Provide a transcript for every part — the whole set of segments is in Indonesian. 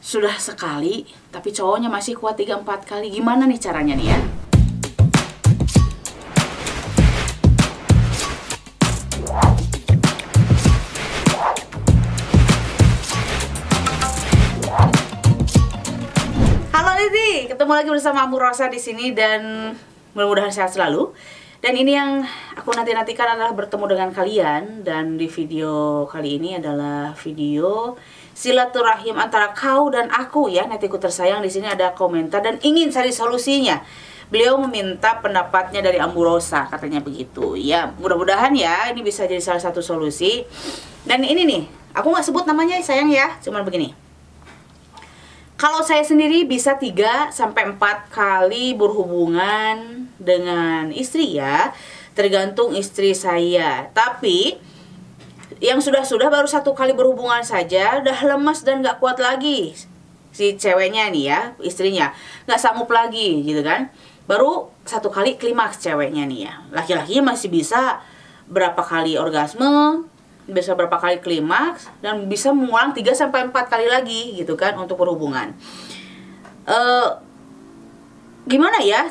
Sudah sekali, tapi cowoknya masih kuat 3-4 kali. Gimana nih caranya nih ya? Halo Niti, ketemu lagi bersama Amu Rosa di sini dan mudah-mudahan sehat selalu. Dan ini yang aku nanti-nantikan adalah bertemu dengan kalian. Dan di video kali ini adalah video silaturahim antara kau dan aku ya, netiku tersayang. Di sini ada komentar dan ingin cari solusinya. Beliau meminta pendapatnya dari Amu Rosa, katanya begitu. Ya, mudah-mudahan ya ini bisa jadi salah satu solusi. Dan ini nih, aku nggak sebut namanya sayang ya, cuman begini. Kalau saya sendiri bisa 3-4 kali berhubungan dengan istri ya, tergantung istri saya. Tapi yang sudah baru 1 kali berhubungan saja udah lemas dan gak kuat lagi si ceweknya nih ya, istrinya gak sanggup lagi gitu kan. Baru 1 kali klimaks ceweknya nih ya. Laki-lakinya masih bisa berapa kali orgasme, bisa berapa kali klimaks, dan bisa mengulang 3-4 kali lagi gitu kan untuk berhubungan. Gimana ya?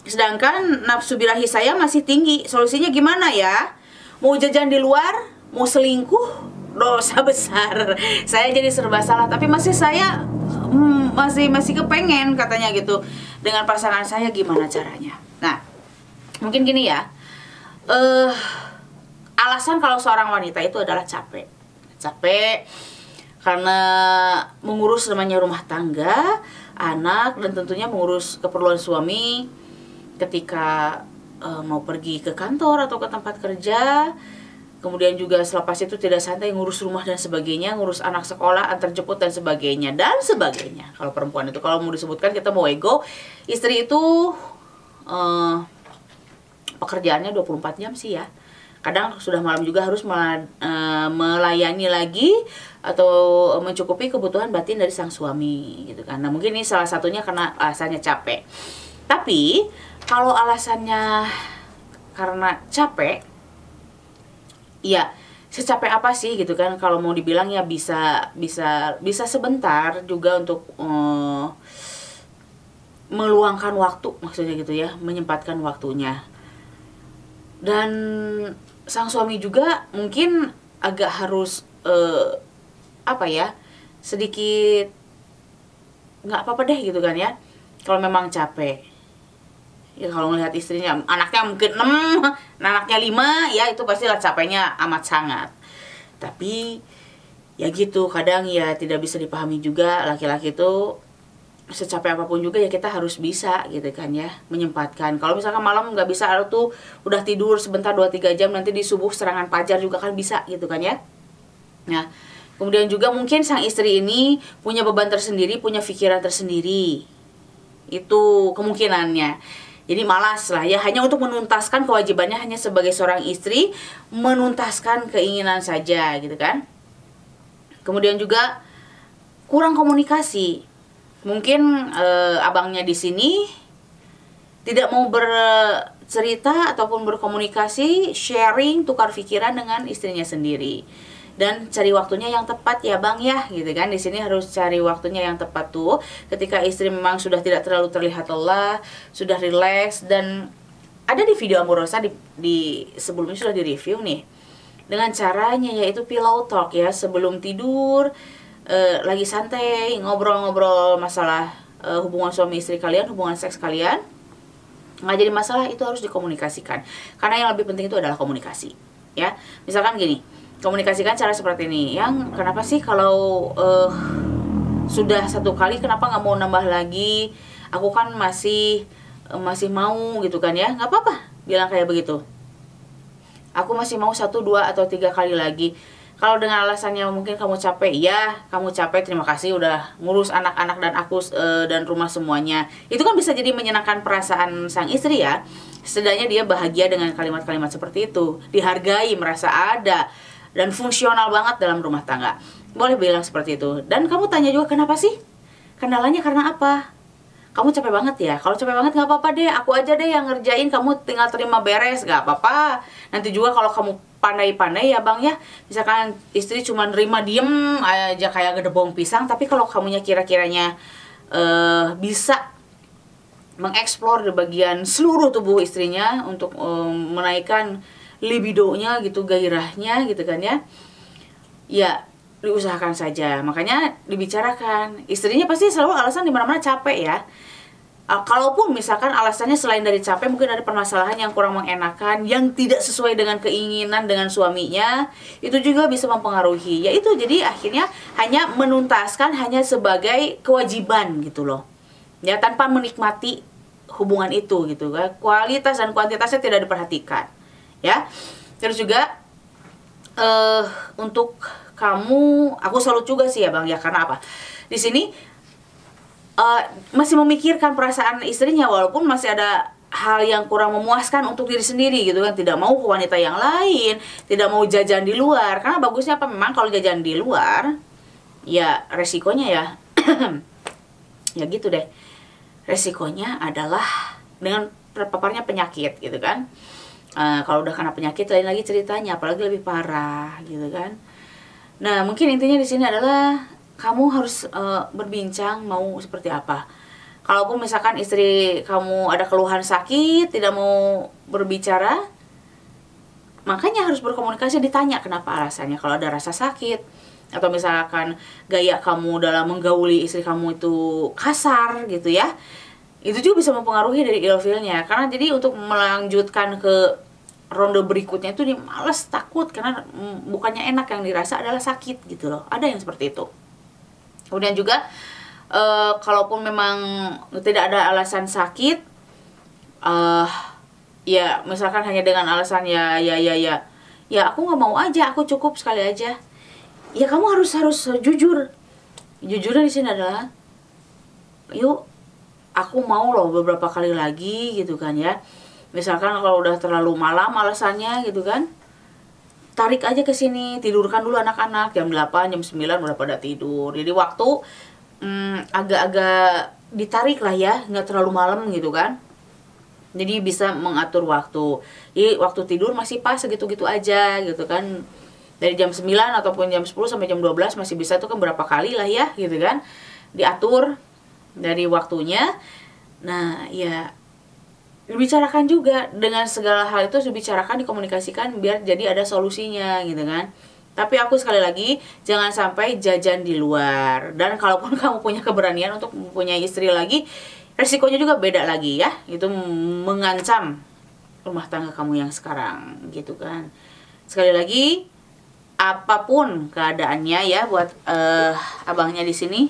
Sedangkan nafsu birahi saya masih tinggi. Solusinya gimana ya? Mau jajan di luar, mau selingkuh, dosa besar. Saya jadi serba salah, tapi masih saya masih kepengen katanya gitu dengan pasangan saya. Gimana caranya? Nah, mungkin gini ya. Alasan kalau seorang wanita itu adalah capek karena mengurus namanya rumah tangga, anak, dan tentunya mengurus keperluan suami ketika mau pergi ke kantor atau ke tempat kerja. Kemudian juga selepas itu tidak santai ngurus rumah dan sebagainya, ngurus anak sekolah, antar jemput dan sebagainya. Kalau perempuan itu, kalau mau disebutkan kita mau ego, istri itu pekerjaannya 24 jam sih ya. Kadang sudah malam juga harus melayani lagi atau mencukupi kebutuhan batin dari sang suami gitu kan. Nah, mungkin ini salah satunya karena alasannya capek. Tapi kalau alasannya karena capek, ya secapek apa sih gitu kan? Kalau mau dibilang ya bisa sebentar juga untuk meluangkan waktu, maksudnya gitu ya, menyempatkan waktunya. Dan sang suami juga mungkin agak harus sedikit nggak apa-apa deh gitu kan ya, kalau memang capek ya. Kalau melihat istrinya, anaknya mungkin 6, anaknya 5 ya, itu pastilah capeknya amat sangat. Tapi ya gitu, kadang ya tidak bisa dipahami juga, laki-laki itu secapek apapun juga ya kita harus bisa gitu kan ya, menyempatkan. Kalau misalkan malam nggak bisa, tuh udah tidur sebentar 2-3 jam, nanti di subuh serangan fajar juga kan bisa gitu kan ya. Nah, kemudian juga mungkin sang istri ini punya beban tersendiri, punya pikiran tersendiri, itu kemungkinannya. Jadi malas lah ya, hanya untuk menuntaskan kewajibannya, hanya sebagai seorang istri menuntaskan keinginan saja gitu kan. Kemudian juga kurang komunikasi. Mungkin abangnya di sini tidak mau bercerita ataupun berkomunikasi, sharing, tukar pikiran dengan istrinya sendiri. Dan cari waktunya yang tepat ya bang ya, gitu kan. Di sini harus cari waktunya yang tepat tuh, ketika istri memang sudah tidak terlalu terlihat lelah, sudah rileks. Dan ada di video Amu Rosa di sebelumnya sudah di-review nih, dengan caranya yaitu pillow talk ya, sebelum tidur. Lagi santai ngobrol-ngobrol masalah hubungan suami istri kalian, hubungan seks kalian, nggak jadi masalah, itu harus dikomunikasikan. Karena yang lebih penting itu adalah komunikasi ya. Misalkan gini, komunikasikan cara seperti ini, yang kenapa sih kalau sudah 1 kali kenapa nggak mau nambah lagi, aku kan masih mau gitu kan ya. Nggak apa-apa bilang kayak begitu, aku masih mau 1, 2, atau 3 kali lagi. Kalau dengan alasannya mungkin kamu capek, ya kamu capek, terima kasih udah ngurus anak-anak dan aku dan rumah semuanya. Itu kan bisa jadi menyenangkan perasaan sang istri ya. Setidaknya dia bahagia dengan kalimat-kalimat seperti itu, dihargai, merasa ada, dan fungsional banget dalam rumah tangga. Boleh bilang seperti itu. Dan kamu tanya juga, kenapa sih? Kendalanya karena apa? Kamu capek banget ya? Kalau capek banget nggak apa-apa deh, aku aja deh yang ngerjain, kamu tinggal terima beres, nggak apa-apa. Nanti juga kalau kamu pandai-pandai ya bang ya. Misalkan istri cuma nerima diem aja kayak gedebong pisang, tapi kalau kamunya kira-kiranya bisa mengeksplor di bagian seluruh tubuh istrinya untuk menaikkan libidonya gitu, gairahnya gitu kan ya, ya diusahakan saja. Makanya dibicarakan. Istrinya pasti selalu alasan di mana-mana capek ya. Kalaupun misalkan alasannya selain dari capek, mungkin ada permasalahan yang kurang mengenakan, yang tidak sesuai dengan keinginan dengan suaminya, itu juga bisa mempengaruhi. Yaitu jadi akhirnya hanya menuntaskan hanya sebagai kewajiban gitu loh. Ya, tanpa menikmati hubungan itu gitu kan. Kualitas dan kuantitasnya tidak diperhatikan. Ya. Terus juga untuk kamu, aku salut juga sih ya Bang ya, karena apa? Di sini masih memikirkan perasaan istrinya, walaupun masih ada hal yang kurang memuaskan untuk diri sendiri gitu kan. Tidak mau ke wanita yang lain, tidak mau jajan di luar. Karena bagusnya apa, memang kalau jajan di luar ya resikonya ya ya gitu deh. Resikonya adalah dengan terpaparnya penyakit gitu kan. Kalau udah kena penyakit lain lagi ceritanya, apalagi lebih parah gitu kan. Nah, mungkin intinya di sini adalah kamu harus berbincang mau seperti apa. Kalaupun misalkan istri kamu ada keluhan sakit, tidak mau berbicara, makanya harus berkomunikasi, ditanya kenapa alasannya. Kalau ada rasa sakit, atau misalkan gaya kamu dalam menggauli istri kamu itu kasar gitu ya, itu juga bisa mempengaruhi dari ilfilnya. Karena jadi untuk melanjutkan ke ronde berikutnya itu dia males, takut, karena bukannya enak, yang dirasa adalah sakit gitu loh. Ada yang seperti itu. Kemudian juga kalaupun memang tidak ada alasan sakit, ya misalkan hanya dengan alasan ya aku nggak mau aja, aku cukup sekali aja. Ya kamu harus jujur. Jujurnya di sini adalah, yuk aku mau loh beberapa kali lagi gitu kan ya. Misalkan kalau udah terlalu malam alasannya gitu kan, tarik aja ke sini, tidurkan dulu anak-anak jam 8, jam 9 udah pada tidur. Jadi waktu agak-agak ditarik lah ya, nggak terlalu malam gitu kan. Jadi bisa mengatur waktu. Jadi waktu tidur masih pas segitu-gitu aja gitu kan. Dari jam 9 ataupun jam 10 sampai jam 12 masih bisa tuh kan, berapa kali lah ya gitu kan. Diatur dari waktunya. Nah, ya dibicarakan juga dengan segala hal itu, dibicarakan, dikomunikasikan biar jadi ada solusinya gitu kan. Tapi aku sekali lagi, jangan sampai jajan di luar. Dan kalaupun kamu punya keberanian untuk mempunyai istri lagi, resikonya juga beda lagi ya. Itu mengancam rumah tangga kamu yang sekarang gitu kan. Sekali lagi, apapun keadaannya ya buat abangnya di sini,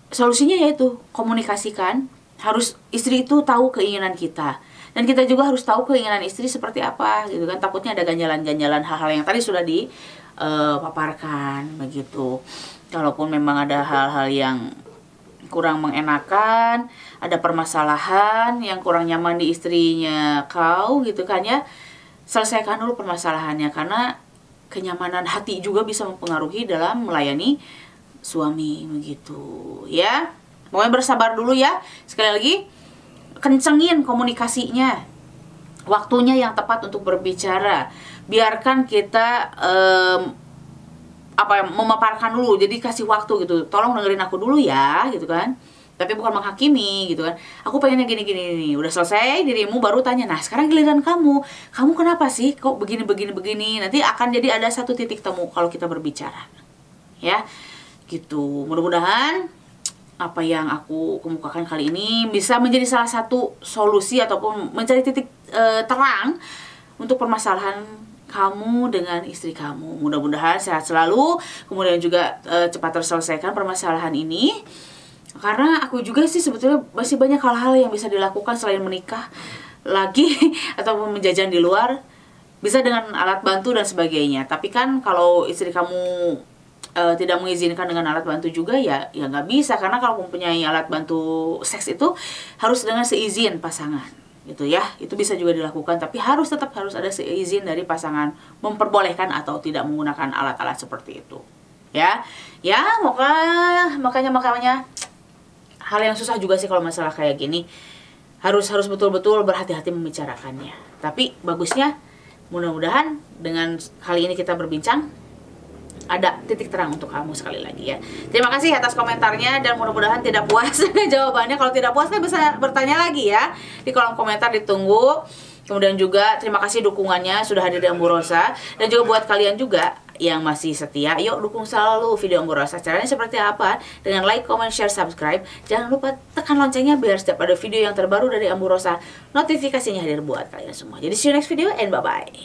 solusinya yaitu komunikasikan. Harus istri itu tahu keinginan kita, dan kita juga harus tahu keinginan istri seperti apa gitu kan. Takutnya ada ganjalan-ganjalan hal-hal yang tadi sudah dipaparkan begitu. Kalaupun memang ada hal-hal yang kurang mengenakan, ada permasalahan yang kurang nyaman di istrinya kau gitu kan ya, selesaikan dulu permasalahannya, karena kenyamanan hati juga bisa mempengaruhi dalam melayani suami begitu ya. Pokoknya bersabar dulu ya. Sekali lagi, kencengin komunikasinya, waktunya yang tepat untuk berbicara. Biarkan kita memaparkan dulu, jadi kasih waktu gitu. Tolong dengerin aku dulu ya gitu kan. Tapi bukan menghakimi gitu kan. Aku pengennya gini-gini, udah selesai dirimu baru tanya, nah sekarang giliran kamu. Kamu kenapa sih kok begini. Nanti akan jadi ada satu titik temu kalau kita berbicara. Ya, gitu. Mudah-mudahan apa yang aku kemukakan kali ini bisa menjadi salah satu solusi ataupun mencari titik terang untuk permasalahan kamu dengan istri kamu. Mudah-mudahan sehat selalu, kemudian juga cepat terselesaikan permasalahan ini. Karena aku juga sih sebetulnya masih banyak hal-hal yang bisa dilakukan selain menikah lagi ataupun menjajan di luar. Bisa dengan alat bantu dan sebagainya. Tapi kan kalau istri kamu tidak mengizinkan dengan alat bantu juga, ya nggak bisa. Karena kalau mempunyai alat bantu seks itu harus dengan seizin pasangan gitu ya. Itu bisa juga dilakukan, tapi tetap harus ada seizin dari pasangan memperbolehkan atau tidak menggunakan alat-alat seperti itu ya. Makanya hal yang susah juga sih kalau masalah kayak gini. harus betul-betul berhati-hati membicarakannya. Tapi bagusnya mudah-mudahan dengan kali ini kita berbincang ada titik terang untuk kamu sekali lagi ya. Terima kasih atas komentarnya dan mudah-mudahan tidak puas dengan jawabannya. Kalau tidak puas kan bisa bertanya lagi ya di kolom komentar, ditunggu. Kemudian juga terima kasih dukungannya sudah hadir di Ambu Rosa, dan juga buat kalian juga yang masih setia, yuk dukung selalu video Ambu Rosa. Caranya seperti apa? Dengan like, comment, share, subscribe. Jangan lupa tekan loncengnya biar setiap ada video yang terbaru dari Ambu Rosa notifikasinya hadir buat kalian semua. Jadi see you next video and bye bye.